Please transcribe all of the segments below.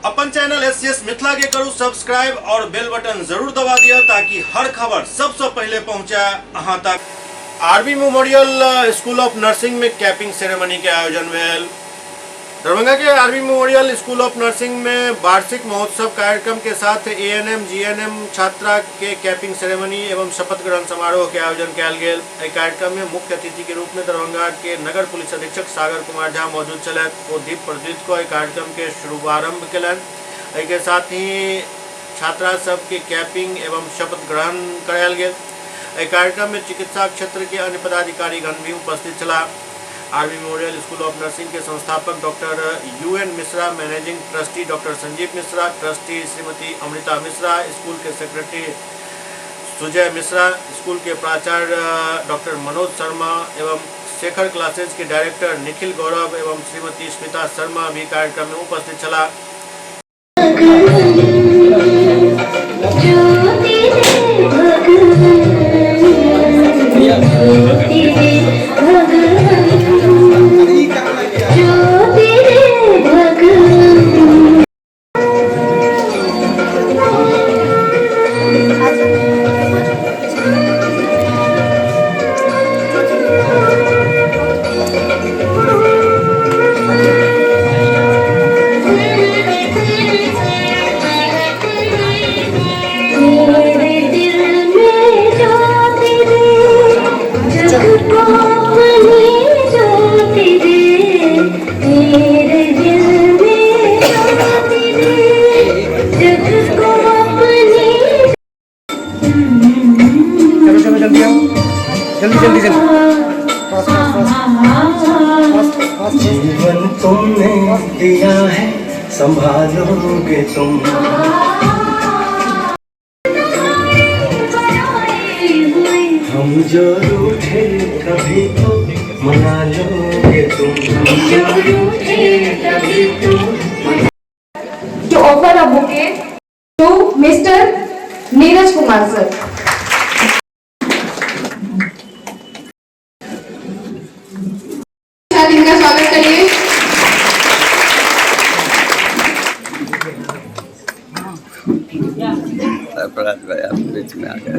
अपन channel SCS Mithila के करू subscribe और बेल बटन जरूर दबा दिया ताकि हर खबर सबसे पहले पहुंचा अहां तक। RB memorial school of nursing में कैपिंग सेरेमनी के आयोजन भेल। दरभंगा के RB memorial school of nursing में वार्षिक महोत्सव कार्यक्रम के साथ एएनएम जीएनएम छात्रा के कैपिंग सेरेमनी एवं शपथ ग्रहण समारोह के आयोजन किया गेल। कार्यक्रम में मुख्य अतिथि के रूप में दरभंगा के नगर पुलिस अधीक्षक सागर कुमार झा मौजूद चले। वो दीप प्रज्वलित को कार्यक्रम के शुभारंभ कलन। के साथ ही छात्रा सब के कैपिंग एवं शपथ ग्रहण करायल गेल। कार्यक्रम में चिकित्सा क्षेत्र के अन्य पदाधिकारी गण भी उपस्थित चला। RB memorial school of nursing के संस्थापक doctor UN Mishra, managing trustee doctor Sanjeev Mishra, trustee Shrimati Amrita Mishra, school के सेक्रेटरी सुजय मिश्रा, स्कूल के प्राचार्य डॉक्टर मनोज शर्मा एवं शेखर क्लासेज के डायरेक्टर निखिल गौरव एवं श्रीमती स्मिता शर्मा भी कार्यक्रम में उपस्थित चला। जीवन तुमने दिया है संभालोगे तुम। हम जो रूठे कभी तो मना लोगे तुम। To offer a bouquet to Mr. Neeraj Kumar sir. इनका स्वागत करिए। सरफराज भाई आप बीच में आ गए।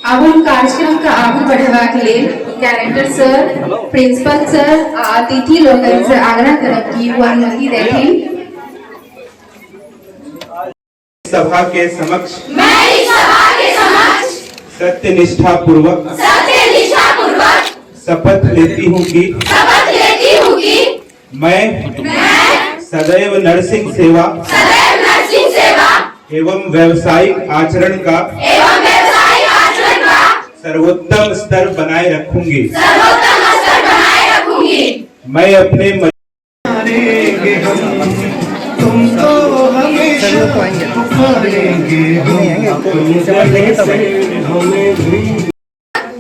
अब हम कार्यक्रम का आगे बढ़ावा के लिए डायरेक्टर सर, प्रिंसिपल सर, अतिथि लोग से आग्रह करें कि वो अनुमति दें। सभा के समक्ष सत्यनिष्ठा पूर्वक शपथ लेती हूँ कि मैं सदैव नर्सिंग सेवा एवं व्यावसायिक आचरण का सर्वोत्तम स्तर बनाए रखूंगी। मैं अपने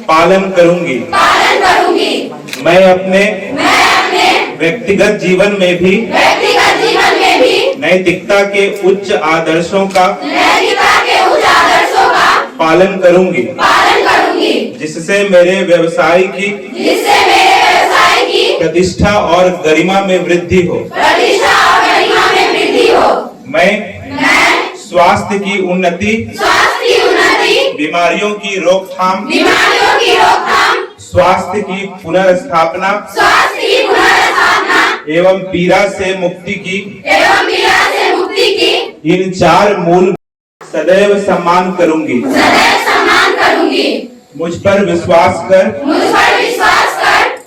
पालन करूंगी। मैं अपने व्यक्तिगत जीवन में भी नैतिकता के उच्च आदर्शों का पालन करूंगी, जिससे मेरे व्यवसाय की प्रतिष्ठा और गरिमा में वृद्धि हो। मैं स्वास्थ्य की उन्नति, बीमारियों की रोकथाम, स्वास्थ्य की पुनर्स्थापना एवं पीड़ा से मुक्ति की इन 4 मूल सदैव सम्मान करूंगी। मुझ पर विश्वास कर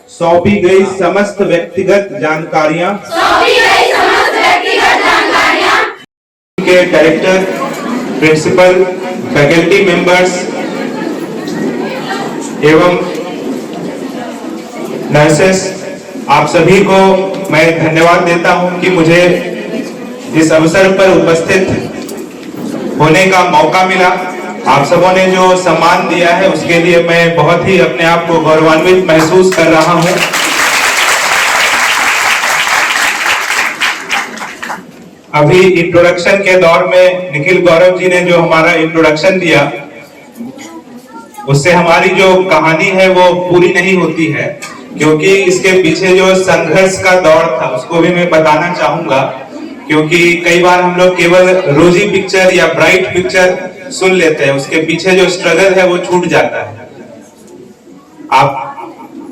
सौंपी गई समस्त व्यक्तिगत जानकारियां के डायरेक्टर, प्रिंसिपल, फैकल्टी मेंबर्स एवं नर्सेस, आप सभी को मैं धन्यवाद देता हूं कि मुझे इस अवसर पर उपस्थित होने का मौका मिला। आप सबों ने जो सम्मान दिया है उसके लिए मैं बहुत ही अपने आप को गौरवान्वित महसूस कर रहा हूं। अभी इंट्रोडक्शन के दौर में निखिल गौरव जी ने जो हमारा इंट्रोडक्शन दिया, उससे हमारी जो कहानी है वो पूरी नहीं होती है, क्योंकि इसके पीछे जो संघर्ष का दौर था उसको भी मैं बताना चाहूंगा। क्योंकि कई बार हम लोग केवल रोजी पिक्चर या ब्राइट पिक्चर सुन लेते हैं, उसके पीछे जो स्ट्रगल है वो छूट जाता है। आप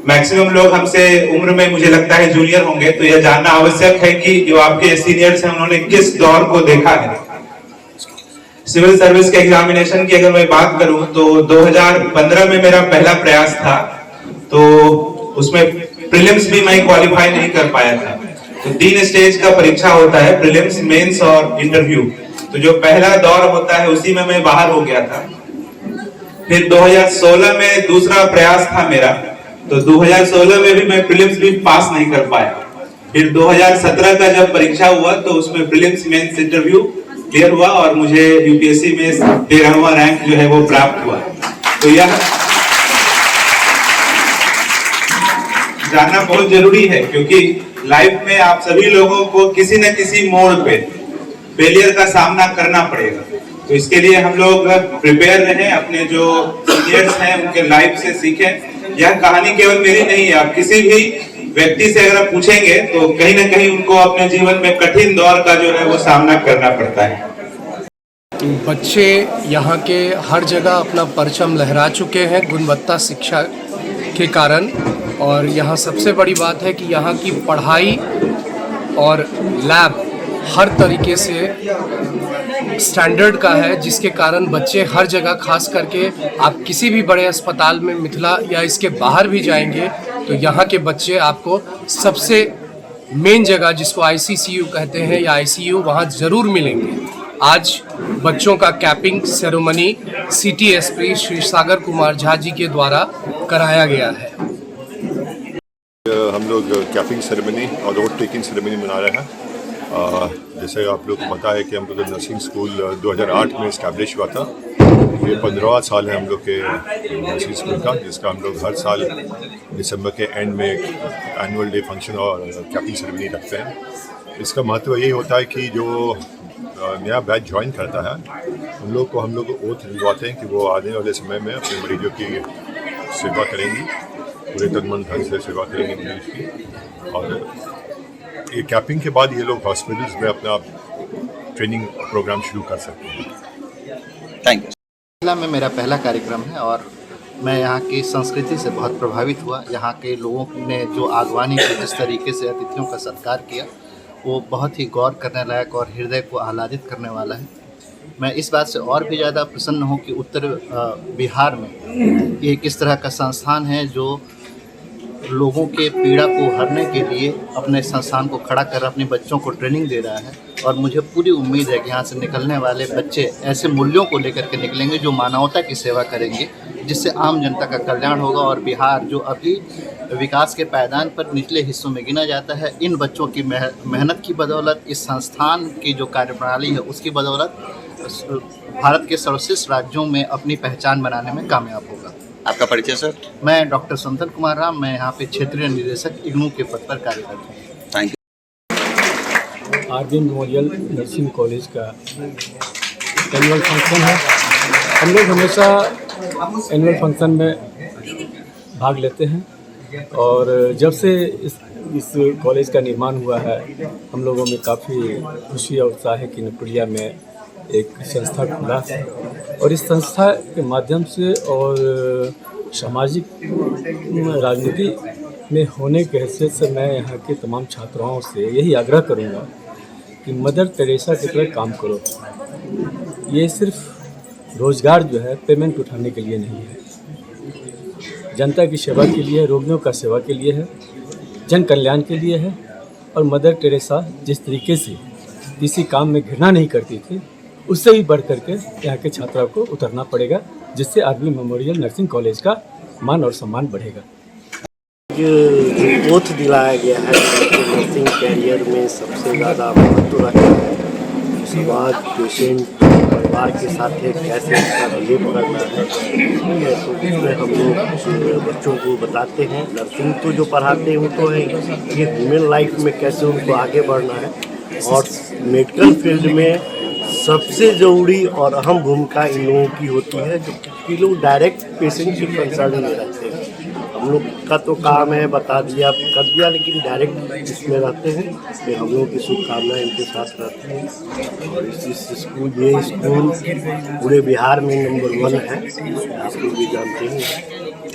मैक्सिमम लोग हमसे उम्र में मुझे लगता है जूनियर होंगे, तो यह जानना आवश्यक है कि जो आपके सीनियर्स हैं उन्होंने किस दौर को देखा है। सिविल सर्विस के एग्जामिनेशन की अगर मैं बात करूं तो 2015 में मेरा पहला प्रयास था, तो उसमें प्रीलिम्स भी मैं क्वालिफाई नहीं कर पाया था। तो 3 स्टेज का परीक्षा होता है, प्रीलिम्स, मेंस और इंटरव्यू। तो जो पहला दौर होता है उसी में मैं बाहर हो गया था। फिर 2016 में दूसरा प्रयास था मेरा, तो 2016 में भी मैं प्रीलिम्स भी पास नहीं कर पाया। फिर 2017 का जब परीक्षा हुआ तो उसमें प्रीलिम्स, मेंस, इंटरव्यू क्लियर हुआ और मुझे यूपीएससी में 13वां रैंक जो है वो प्राप्त हुआ। तो यह जानना बहुत जरूरी है, क्योंकि लाइफ में आप सभी लोगों को किसी न किसी मोड़ पे फेलियर का सामना करना पड़ेगा। तो इसके लिए हम लोग प्रिपेयर रहें, अपने जो सीनियर्स हैं उनके लाइफ से सीखें। यह कहानी केवल मेरी नहीं है, आप किसी भी व्यक्ति से अगर पूछेंगे तो कहीं ना कहीं उनको अपने जीवन में कठिन दौर का जो है वो सामना करना पड़ता है। बच्चे यहाँ के हर जगह अपना परचम लहरा चुके हैं गुणवत्ता शिक्षा के कारण, और यहाँ सबसे बड़ी बात है कि यहाँ की पढ़ाई और लैब हर तरीके से स्टैंडर्ड का है, जिसके कारण बच्चे हर जगह, खास करके आप किसी भी बड़े अस्पताल में मिथिला या इसके बाहर भी जाएंगे तो यहाँ के बच्चे आपको सबसे मेन जगह, जिसको आईसीसीयू कहते हैं या आईसीयू, वहाँ ज़रूर मिलेंगे। आज बच्चों का capping ceremony city Shri Sagar Kumar Jha ji के द्वारा कराया गया है। हम लोग कैपिंग सेरेमनी और रोड टेकिंग सेरेमनी मना रहे हैं। जैसे आप लोग को पता है कि हम लोग नर्सिंग स्कूल 2008 में इस्टेब्लिश हुआ था। ये 15वां साल है हम लोग के नर्सिंग स्कूल का, जिसका हम लोग हर साल दिसंबर के एंड में एनुअल डे फंक्शन और कैपिंग सेरेमनी रखते हैं। इसका महत्व यही होता है कि जो नया बैच ज्वाइन करता है उन लोग को हम लोग ओथ दिलवाते हैं कि वो आने वाले समय में अपने मरीजों की सेवा करेंगी, पूरे तन मन धन से सेवा करेंगे मरीज की। और ये कैपिंग के बाद ये लोग हॉस्पिटल्स में अपना ट्रेनिंग प्रोग्राम शुरू कर सकते हैं। Thank you. मिथिला में मेरा पहला कार्यक्रम है और मैं यहाँ की संस्कृति से बहुत प्रभावित हुआ। यहाँ के लोगों ने जो आगवानी की, जिस तरीके से अतिथियों का सत्कार किया, वो बहुत ही गौर करने लायक और हृदय को आह्लादित करने वाला है। मैं इस बात से और भी ज़्यादा प्रसन्न हूँ कि उत्तर बिहार में ये किस तरह का संस्थान है जो लोगों के पीड़ा को हरने के लिए अपने संस्थान को खड़ा कर अपने बच्चों को ट्रेनिंग दे रहा है। और मुझे पूरी उम्मीद है कि यहाँ से निकलने वाले बच्चे ऐसे मूल्यों को लेकर के निकलेंगे जो मानवता की सेवा करेंगे, जिससे आम जनता का कल्याण होगा। और बिहार जो अभी विकास के पायदान पर निचले हिस्सों में गिना जाता है, इन बच्चों की मेहनत की बदौलत, इस संस्थान की जो कार्यप्रणाली है उसकी बदौलत भारत के सर्वश्रेष्ठ राज्यों में अपनी पहचान बनाने में कामयाब होगा। आपका परिचय सर? मैं डॉक्टर संतन कुमार राम, मैं यहाँ पे क्षेत्रीय निदेशक इग्नू के पद पर कार्यरत हूँ। Thank you. RB memorial nursing college का एनुअल फंक्शन है। हम लोग हमेशा एनुअल फंक्शन में भाग लेते हैं और जब से इस कॉलेज का निर्माण हुआ है हम लोगों में काफ़ी खुशी और उत्साह है कि नपुलिया में एक संस्था खुला और इस संस्था के माध्यम से और सामाजिक राजनीति में होने के हैसियत से मैं यहाँ के तमाम छात्राओं से यही आग्रह करूँगा कि मदर टेरेसा की तरह काम करो। ये सिर्फ रोज़गार जो है पेमेंट उठाने के लिए नहीं है, जनता की सेवा के लिए, रोगियों का सेवा के लिए है, जन कल्याण के लिए है। और मदर टेरेसा जिस तरीके से किसी काम में घृणा नहीं करती थी, उससे भी बढ़ करके यहाँ के छात्राओं को उतरना पड़ेगा, जिससे आरबी मेमोरियल नर्सिंग कॉलेज का मान और सम्मान बढ़ेगा। जो ओथ दिलाया गया है नर्सिंग कैरियर में सबसे ज़्यादा महत्व रखता है, समाज, पेशेंट, परिवार के साथ कैसे उसका बिहेव करना है, तो उसमें हम लोग बच्चों को बताते हैं। नर्सिंग तो जो पढ़ाते हैं वो तो है, ये ह्यूमन लाइफ में कैसे उनको आगे बढ़ना है और मेडिकल फील्ड में सबसे ज़रूरी और अहम भूमिका इन लोगों की होती है, क्योंकि लोग डायरेक्ट पेशेंट के कंसर्न में रहते हैं। हम लोग का तो काम है बता दिया कर दिया, लेकिन डायरेक्ट इसमें रहते हैं, तो हम लोगों की शुभकामनाएं इनके साथ रहती हैं। और इस स्कूल ये स्कूल पूरे बिहार में नंबर 1 है, इसको भी जानते हैं।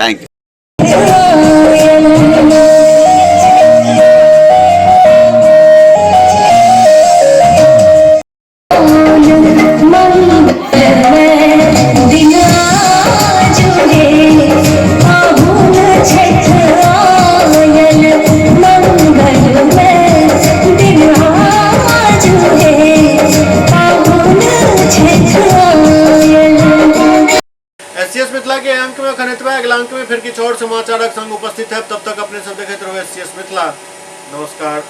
Thank you. एससीएस मिथिला के अंक में खनितवा अगला अंक में फिर किछु और समाचारक संग उपस्थित है। तब तक अपने सब देखते रहो एससीएस मिथिला। नमस्कार।